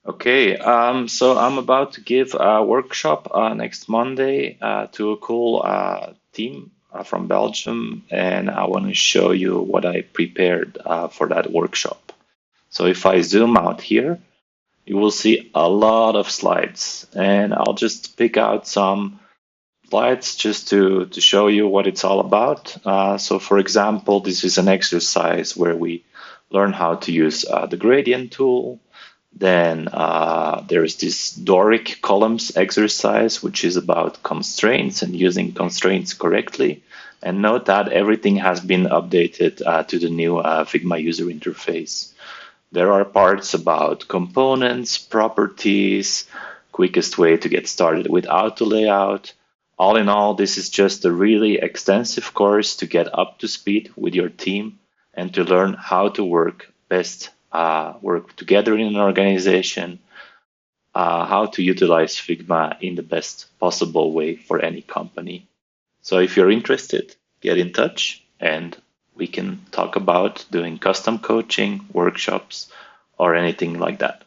Okay, so I'm about to give a workshop next Monday to a cool team from Belgium, and I want to show you what I prepared for that workshop. So if I zoom out here, you will see a lot of slides, and I'll just pick out some slides just to show you what it's all about. So for example, this is an exercise where we learn how to use the gradient tool. Then there is this Doric columns exercise, which is about constraints and using constraints correctly. And note that everything has been updated to the new Figma user interface. There are parts about components, properties, quickest way to get started with auto layout. All in all, this is just a really extensive course to get up to speed with your team and to learn how to work together in an organization, how to utilize Figma in the best possible way for any company. So if you're interested, get in touch and we can talk about doing custom coaching, workshops, or anything like that.